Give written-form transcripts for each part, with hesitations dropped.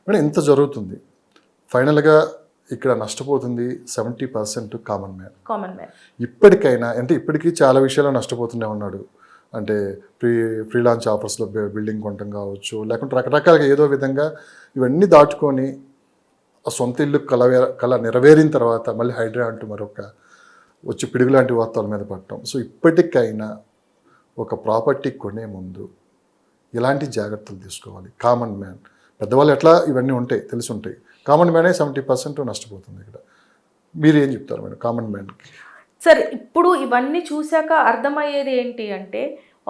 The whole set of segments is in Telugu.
మేడం ఇంత జరుగుతుంది, ఫైనల్గా ఇక్కడ నష్టపోతుంది 70% కామన్ మ్యాన్. ఇప్పటికైనా అంటే ఇప్పటికీ చాలా విషయాలు నష్టపోతూనే ఉన్నాడు. అంటే ఫ్రీలాన్స్ ఆఫర్స్లో బిల్డింగ్ కొనటం కావచ్చు, లేకుంటే రకరకాలుగా ఏదో విధంగా ఇవన్నీ దాటుకొని ఆ సొంత ఇల్లు కళ నెరవేరిన తర్వాత మళ్ళీ హైడ్రా అంటూ మరొక వచ్చి పిడుగు లాంటి వార్తల మీద పడటం. సో ఇప్పటికైనా ఒక ప్రాపర్టీ కొనే ముందు ఎలాంటి జాగ్రత్తలు తీసుకోవాలి? కామన్ మ్యాన్, పెద్దవాళ్ళు ఎట్లా ఇవన్నీ ఉంటాయి తెలిసి ఉంటాయి, కామన్ మ్యానే 70% నష్టపోతుంది. ఇక్కడ మీరు ఏం చెప్తారు మేడం కామన్ మ్యాన్కి? సార్, ఇప్పుడు ఇవన్నీ చూశాక అర్థమయ్యేది ఏంటి అంటే,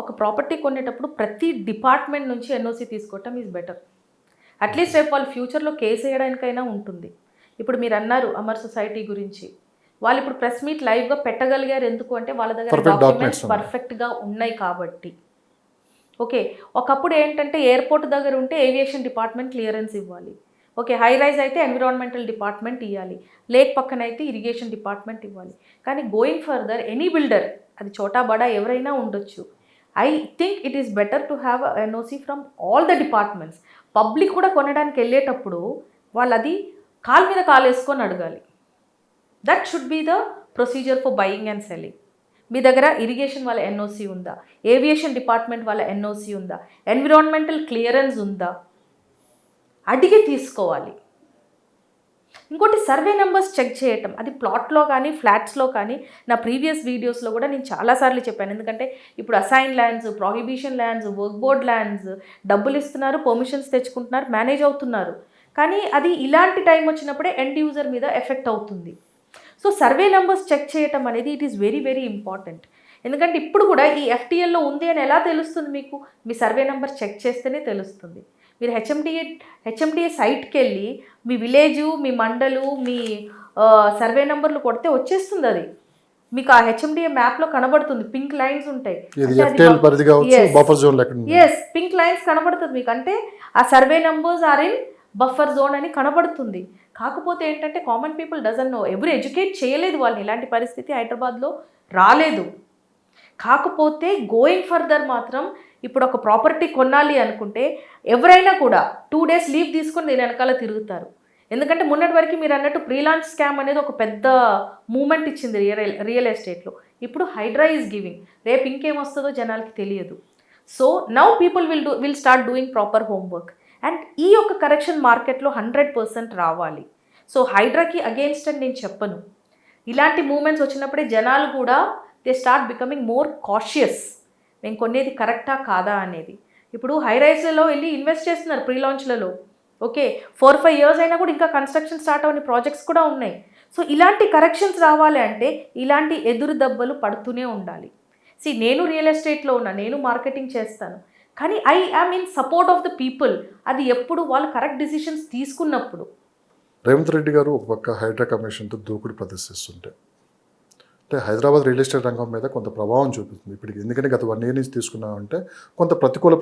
ఒక ప్రాపర్టీ కొనేటప్పుడు ప్రతి డిపార్ట్మెంట్ నుంచి ఎన్ఓసి తీసుకోవటం ఈజ్ బెటర్. అట్లీస్ట్ రేపు వాళ్ళు ఫ్యూచర్లో కేసు వేయడానికైనా ఉంటుంది. ఇప్పుడు మీరు అన్నారు అమర్ సొసైటీ గురించి, వాళ్ళు ఇప్పుడు ప్రెస్ మీట్ లైవ్గా పెట్టగలిగారు ఎందుకు అంటే వాళ్ళ దగ్గర డాక్యుమెంట్స్ పర్ఫెక్ట్గా ఉన్నాయి కాబట్టి. ఓకే, ఒకప్పుడు ఏంటంటే ఎయిర్పోర్ట్ దగ్గర ఉంటే ఏవియేషన్ డిపార్ట్మెంట్ క్లియరెన్స్ ఇవ్వాలి. ఓకే, హై రైజ్ అయితే ఎన్విరాన్మెంటల్ డిపార్ట్మెంట్ ఇవ్వాలి, లేక్ పక్కన అయితే ఇరిగేషన్ డిపార్ట్మెంట్ ఇవ్వాలి. కానీ గోయింగ్ ఫర్దర్ ఎనీ బిల్డర్, అది చోటా బడా ఎవరైనా ఉండొచ్చు, I think it is better to have NOC from all the departments. Public కూడా కొనడానికి వెళ్ళేటప్పుడు వాళ్ళు అది కాలు మీద కాలు వేసుకొని అడగాలి. That should be the procedure for buying and selling. మీ దగ్గర ఇరిగేషన్ వాళ్ళ ఎన్ఓసి ఉందా, ఏవియేషన్ డిపార్ట్మెంట్ వాళ్ళ ఎన్ఓసి ఉందా, ఎన్విరాన్మెంటల్ క్లియరెన్స్ ఉందా, అడిగి తీసుకోవాలి. ఇంకోటి సర్వే నెంబర్స్ చెక్ చేయటం, అది ప్లాట్లో కానీ ఫ్లాట్స్లో కానీ. నా ప్రీవియస్ వీడియోస్లో కూడా నేను చాలాసార్లు చెప్పాను. ఎందుకంటే ఇప్పుడు assign lands, prohibition lands, work board lands డబ్బులు ఇస్తున్నారు, పర్మిషన్స్ తెచ్చుకుంటున్నారు, మేనేజ్ అవుతున్నారు. కానీ అది ఇలాంటి టైం వచ్చినప్పుడే ఎండ్ యూజర్ మీద ఎఫెక్ట్ అవుతుంది. సో సర్వే నెంబర్స్ చెక్ చేయటం అనేది it is very very important. ఎందుకంటే ఇప్పుడు కూడా ఈ ఎఫ్టీఎల్లో ఉంది అని ఎలా తెలుస్తుంది మీకు? మీ సర్వే నెంబర్ చెక్ చేస్తేనే తెలుస్తుంది. మీరు హెచ్ఎండిఏ సైట్కి వెళ్ళి మీ విలేజు, మీ మండలు, మీ సర్వే నెంబర్లు కొడితే వచ్చేస్తుంది. అది మీకు ఆ హెచ్ఎండిఏ మ్యాప్లో కనబడుతుంది. పింక్ లైన్స్ ఉంటాయి, పింక్ లైన్స్ కనబడుతుంది మీకు. అంటే ఆ survey numbers are in buffer zone అని కనబడుతుంది. కాకపోతే ఏంటంటే కామన్ పీపుల్ డజంట్ నో, ఎవరు ఎడ్యుకేట్ చేయలేదు వాళ్ళని. ఇలాంటి పరిస్థితి హైదరాబాద్లో రాలేదు. కాకపోతే గోయింగ్ ఫర్దర్ మాత్రం ఇప్పుడు ఒక ప్రాపర్టీ కొనాలి అనుకుంటే ఎవరైనా కూడా 2 days లీవ్ తీసుకొని దీని వెనకాల తిరుగుతారు. ఎందుకంటే మొన్నటి వరకు మీరు అన్నట్టు ప్రీలాన్స్ స్కామ్ అనేది ఒక పెద్ద మూమెంట్ ఇచ్చింది రియల్ ఎస్టేట్లో. ఇప్పుడు హైడ్రా ఈజ్ గివింగ్. రేపు ఇంకేమొస్తుందో జనాలకి తెలియదు. So now people will start doing proper homework. And ఈ యొక్క కరెక్షన్ మార్కెట్లో 100% రావాలి. సో హైడ్రాకి అగెయిన్స్ట్ అని నేను చెప్పను. ఇలాంటి మూమెంట్స్ వచ్చినప్పుడే జనాలు కూడా they start becoming more cautious. మేము కొనేది కరెక్టా కాదా అనేది. ఇప్పుడు హై రైజ్లలో వెళ్ళి ఇన్వెస్ట్ చేస్తున్నారు ప్రీ లాంచ్లలో. ఓకే, 4-5 years అయినా కూడా ఇంకా కన్స్ట్రక్షన్ స్టార్ట్ అవని ప్రాజెక్ట్స్ కూడా ఉన్నాయి. సో ఇలాంటి కరెక్షన్స్ రావాలి అంటే ఇలాంటి ఎదురు దెబ్బలు పడుతూనే ఉండాలి. నేను రియల్ ఎస్టేట్లో ఉన్నా, నేను మార్కెటింగ్ చేస్తాను, కానీ I am in support of the people. అది ఎప్పుడు వాళ్ళు కరెక్ట్ డిసిషన్స్ తీసుకున్నప్పుడు. రేవంత్ రెడ్డి గారు ఒక పక్క హైడ్రా కమిషన్తో దూకుడు ప్రదర్శిస్తుంటే అంటే హైదరాబాద్ రియల్ ఎస్టేట్ రంగం మీద కొంత ప్రభావం చూపిస్తుంది ఇప్పటికి. ఎందుకంటే గత 1 year నుంచి తీసుకున్నామంటే కొంత ప్రతికూల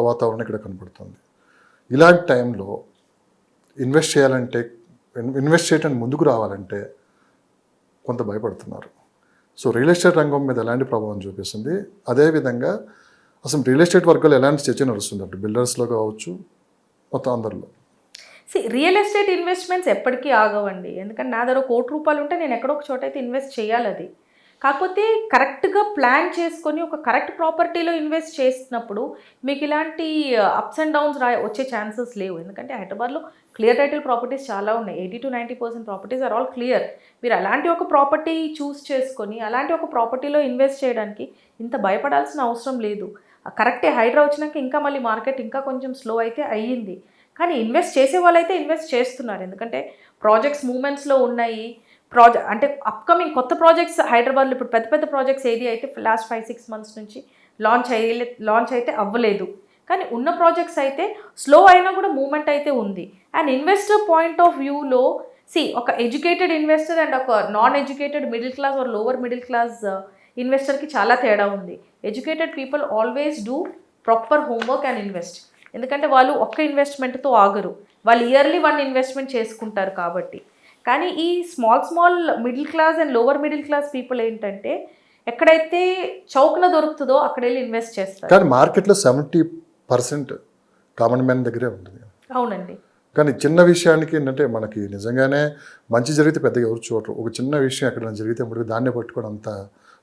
వాతావరణం ఇక్కడ కనపడుతుంది. ఇలాంటి టైంలో ఇన్వెస్ట్ చేయడానికి ముందుకు రావాలంటే కొంత భయపడుతున్నారు. సో రియల్ ఎస్టేట్ రంగం మీద ఎలాంటి ప్రభావం చూపిస్తుంది? అదేవిధంగా అసలు రియల్ ఎస్టేట్ వర్గాలు ఎలాంటి చర్చ నడుస్తుంది అంటే బిల్డర్స్లో కావచ్చు, మొత్తం అందరిలో? రియల్ ఎస్టేట్ ఇన్వెస్ట్మెంట్స్ ఎప్పటికీ ఆగవండి. ఎందుకంటే నా దగ్గర 1 కోటి రూపాయలు ఉంటే నేను ఎక్కడో ఒక చోట అయితే ఇన్వెస్ట్ చేయాలి. అది కాకపోతే కరెక్ట్గా ప్లాన్ చేసుకొని ఒక కరెక్ట్ ప్రాపర్టీలో ఇన్వెస్ట్ చేసినప్పుడు మీకు ఇలాంటి అప్స్ అండ్ డౌన్స్ వచ్చే ఛాన్సెస్ లేవు. ఎందుకంటే హైదరాబాద్లో క్లియర్ టైటిల్ ప్రాపర్టీస్ చాలా ఉన్నాయి. 80-90% ప్రాపర్టీస్ ఆర్ ఆల్ క్లియర్. మీరు అలాంటి ఒక ప్రాపర్టీ చూస్ చేసుకొని అలాంటి ఒక ప్రాపర్టీలో ఇన్వెస్ట్ చేయడానికి ఇంత భయపడాల్సిన అవసరం లేదు. కరెక్టే, హైడ్రా వచ్చినాక ఇంకా మళ్ళీ మార్కెట్ ఇంకా కొంచెం స్లో అయితే అయ్యింది. కానీ ఇన్వెస్ట్ చేసే వాళ్ళైతే ఇన్వెస్ట్ చేస్తున్నారు. ఎందుకంటే ప్రాజెక్ట్స్ మూమెంట్స్లో ఉన్నాయి. అంటే అప్కమింగ్ కొత్త ప్రాజెక్ట్స్ హైదరాబాద్లో ఇప్పుడు పెద్ద పెద్ద ప్రాజెక్ట్స్ ఏది అయితే లాస్ట్ 5-6 months నుంచి లాంచ్ అయితే అవ్వలేదు. కానీ ఉన్న ప్రాజెక్ట్స్ అయితే స్లో అయినా కూడా మూమెంట్ అయితే ఉంది. అండ్ ఇన్వెస్టర్ పాయింట్ ఆఫ్ వ్యూలో ఒక ఎడ్యుకేటెడ్ ఇన్వెస్టర్ అండ్ ఒక non educated middle class or lower middle class ఇన్వెస్టర్కి చాలా తేడా ఉంది. Educated people always do proper homework and invest. ఎందుకంటే వాళ్ళు ఒక్క ఇన్వెస్ట్మెంట్తో ఆగరు, వాళ్ళు ఇయర్లీ 1 ఇన్వెస్ట్మెంట్ చేసుకుంటారు కాబట్టి. కానీ ఈ small middle class and lower middle class people ఏంటంటే ఎక్కడైతే చౌకన దొరుకుతుందో అక్కడ వెళ్ళి ఇన్వెస్ట్ చేస్తారు. కానీ మార్కెట్లో 70% కామన్ మ్యాన్ దగ్గరే ఉంటుంది. అవునండి. కానీ చిన్న విషయానికి ఏంటంటే మనకి నిజంగానే మంచి జరిగితే పెద్దగా ఎవరు చూడరు. ఒక చిన్న విషయం ఎక్కడైనా జరిగితే మటుకు దాన్నే పట్టుకొని అంతా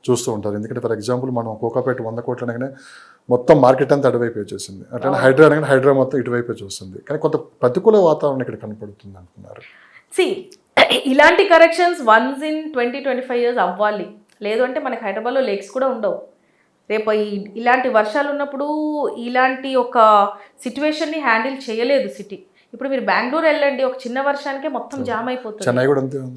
చూస్తూ ఉంటారు. ఎందుకంటే ఫర్ ఎగ్జాంపుల్ మనం కోకాపేట 100 కోట్లు అనగానే మొత్తం మార్కెట్ అంతా అటువైపు వచ్చేసింది. అంటే హైడ్రా అనగానే హైడ్రా మొత్తం ఇటువైపు చూస్తుంది. కానీ కొంత ప్రతికూల వాతావరణం ఇక్కడ కనపడుతుంది అంటున్నారు. ఇలాంటి కరెక్షన్స్ వన్స్ ఇన్ 20-25 ఇయర్స్ అవ్వాలి. లేదు అంటే మనకి హైదరాబాద్లో లేక్స్ కూడా ఉండవు. రేపు ఇలాంటి వర్షాలు ఉన్నప్పుడు ఇలాంటి ఒక సిచ్యువేషన్ని హ్యాండిల్ చేయలేదు సిటీ. ఇప్పుడు మీరు బెంగళూరు వెళ్ళండి, ఒక చిన్న వర్షానికే మొత్తం జామ్ అయిపోతుంది.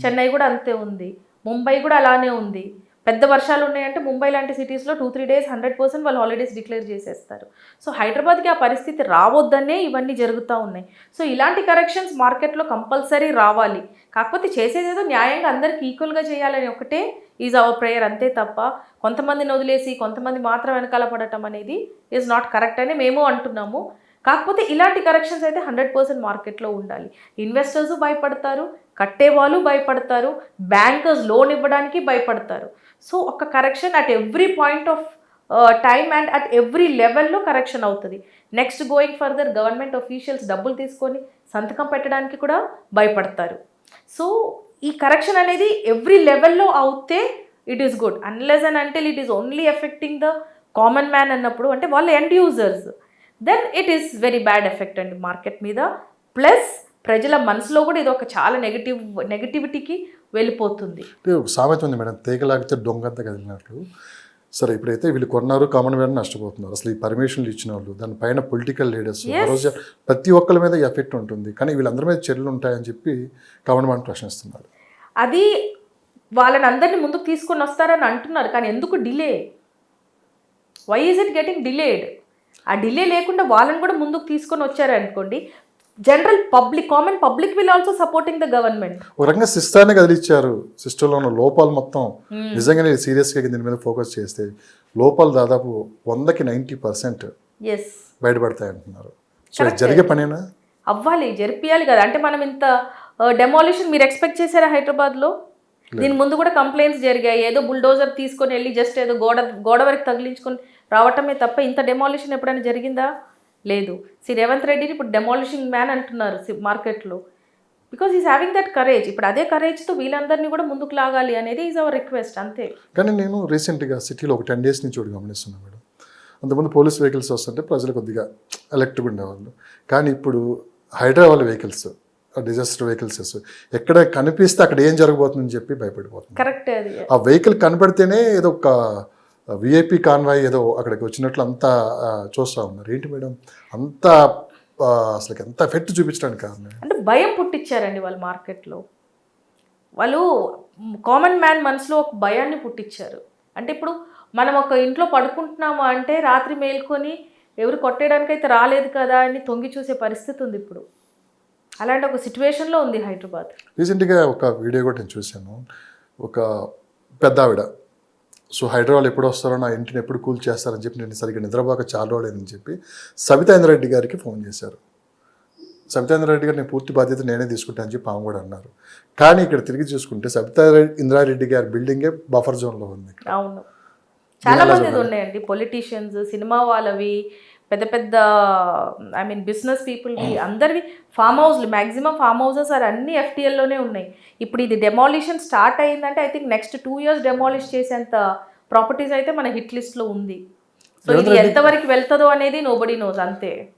చెన్నై కూడా అంతే ఉంది. ముంబై కూడా అలానే ఉంది. పెద్ద వర్షాలు ఉన్నాయంటే ముంబై లాంటి సిటీస్లో 2-3 డేస్ 100% వాళ్ళు హాలిడేస్ డిక్లేర్ చేసేస్తారు. సో హైదరాబాద్కి ఆ పరిస్థితి రావద్దనే ఇవన్నీ జరుగుతూ ఉన్నాయి. సో ఇలాంటి కరెక్షన్స్ మార్కెట్లో కంపల్సరీ రావాలి. కాకపోతే చేసేదేదో న్యాయంగా అందరికి ఈక్వల్గా చేయాలని ఒకటే ఈజ్ అవర్ ప్రేయర్, అంతే తప్ప కొంతమందిని వదిలేసి కొంతమంది మాత్రం వెనకాల పడటం అనేది ఈజ్ నాట్ కరెక్ట్ అని మేము అంటున్నాము. కాకపోతే ఇలాంటి కరెక్షన్స్ అయితే 100% మార్కెట్లో ఉండాలి. ఇన్వెస్టర్స్ భయపడతారు, కట్టేవాళ్ళు భయపడతారు, బ్యాంకర్స్ లోన్ ఇవ్వడానికి భయపడతారు. సో ఒక correction at every point of time and at every లెవెల్లో కరెక్షన్ అవుతుంది. Next going further government officials డబ్బులు తీసుకొని సంతకం పెట్టడానికి కూడా భయపడతారు. సో ఈ కరెక్షన్ అనేది ఎవ్రీ లెవెల్లో అవుతే it is good. Unless and until it is only affecting the common man అన్నప్పుడు, అంటే వాళ్ళు end users, then it is very bad effect అండి మార్కెట్ మీద. ప్లస్ ప్రజల మనసులో కూడా ఇది ఒక చాలా నెగిటివిటీకి వెళ్ళిపోతుంది. సామెత ఉంది మేడం, తీగలాగితే దొంగంతా కదిలినట్లు. సరే, ఇప్పుడైతే వీళ్ళు కొన్నారు, కామన్ మ్యాన్ నష్టపోతున్నారు. అసలు ఈ పర్మిషన్లు ఇచ్చిన వాళ్ళు, దానిపైన పొలిటికల్ లీడర్స్, ఆ రోజు ప్రతి ఒక్కరి మీద ఎఫెక్ట్ ఉంటుంది. కానీ వీళ్ళందరి మీద చర్యలు ఉంటాయని చెప్పి కామన్ మ్యాన్ ప్రశ్నిస్తున్నారు. అది వాళ్ళని అందరినీ ముందుకు తీసుకొని వస్తారని అంటున్నారు. కానీ ఎందుకు delay? Why is it getting delayed? ఆ డిలే లేకుండా వాళ్ళని కూడా ముందుకు తీసుకొని వచ్చారనుకోండి, general public, common public will also supporting the government. ఒక రకంగా సిస్టాన్ని కదిలిచ్చారు. సిస్టంలో ఉన్న లోపాలు మొత్తం నిజంగానే సీరియస్గా దీని మీద ఫోకస్ చేస్తే లోపాలు దాదాపు 100కి 90% బయటపడతాయి అంటున్నారు. సో జరిగే పనేనా? అవ్వాలి, జరిపియాలి కదా. అంటే మనం ఇంత డెమాలిషన్ మీరు ఎక్స్పెక్ట్ చేశారా హైదరాబాద్లో? దీని ముందు కూడా కంప్లైంట్స్ జరిగాయి. ఏదో బుల్డోజర్ తీసుకొని వెళ్ళి జస్ట్ ఏదో గోడ వరకు తగిలించుకొని రావటమే తప్ప ఇంత డెమాలిషన్ ఎప్పుడైనా జరిగిందా? లేదు. రేవంత్ రెడ్డిని ఇప్పుడు డెమాలిషింగ్ మ్యాన్ అంటున్నారు మార్కెట్లో, because is having that courage. ఇప్పుడు అదే కరేజ్తో వీళ్ళందరినీ కూడా ముందుకు లాగాలి అనేది ఈజ్ అవర్ రిక్వెస్ట్, అంతే. కానీ నేను రీసెంట్గా సిటీలో ఒక 10 డేస్ నుంచి ఒకటి గమనిస్తున్నాను మేడం. అంతకుముందు పోలీస్ వెహికల్స్ వస్తుంటే ప్రజలు కొద్దిగా ఎలక్ట్రిక్ ఉండేవాళ్ళు. కానీ ఇప్పుడు హైదరాబాద్ వెహికల్స్, డిజాస్టర్ వెహికల్స్ ఎక్కడ కనిపిస్తే అక్కడ ఏం జరగబోతుందని చెప్పి భయపడిపోతుంది. కరెక్ట్. అది ఆ వెహికల్ కనపడితేనే ఏదో ఒక విఐపి కాన్వాయ్ ఏదో అక్కడికి వచ్చినట్లు అంతా చూస్తూ ఉన్నారు. ఏంటి మేడం అంతా అసలు ఎంత ఎఫెక్ట్ చూపించడానికి కారణం? అంటే భయం పుట్టించారండి వాళ్ళు మార్కెట్లో. వాళ్ళు కామన్ మ్యాన్ మనసులో ఒక భయాన్ని పుట్టించారు. అంటే ఇప్పుడు మనం ఒక ఇంట్లో పడుకుంటున్నాము అంటే రాత్రి మేల్కొని ఎవరు కొట్టేయడానికైతే రాలేదు కదా అని తొంగి చూసే పరిస్థితి ఉంది ఇప్పుడు. అలాంటి ఒక సిచ్యువేషన్లో ఉంది హైదరాబాద్. రీసెంట్గా ఒక వీడియో కూడా నేను చూశాను. ఒక పెద్ద ఆవిడ, సో హైదరాబాద్ ఎప్పుడు వస్తారో, నా ఇంటిని ఎప్పుడు కూల్ చేస్తారని చెప్పి నేను సరిగ్గా నిద్రపోక చాలా రోజులేదని చెప్పి సబితా ఇంద్రారెడ్డి గారికి ఫోన్ చేశారు. సబితా ఇంద్రారెడ్డి గారు నేను పూర్తి బాధ్యత నేనే తీసుకుంటా అని చెప్పి ఆమె కూడా అన్నారు. కానీ ఇక్కడ తిరిగి చూసుకుంటే సబితా ఇంద్రారెడ్డి గారి బిల్డింగే బఫర్ జోన్లో ఉంది. అవును, చాలా మంది ఉన్నాయండి, పొలిటీషియన్స్, సినిమా వాళ్ళవి, పెద్ద పెద్ద బిజినెస్ పీపుల్వి, అందరివి ఫామ్ హౌస్లు, మ్యాక్సిమం ఫామ్ హౌసెస్ అన్నీ FTLలోనే ఉన్నాయి. ఇప్పుడు ఇది డెమాలిషన్ స్టార్ట్ అయ్యిందంటే I think next 2 years demolish చేసేంత ప్రాపర్టీస్ అయితే మన హిట్ లిస్ట్లో ఉంది. సో ఇది ఎంతవరకు వెళ్తుందో అనేది నోబడీ నోస్, అంతే.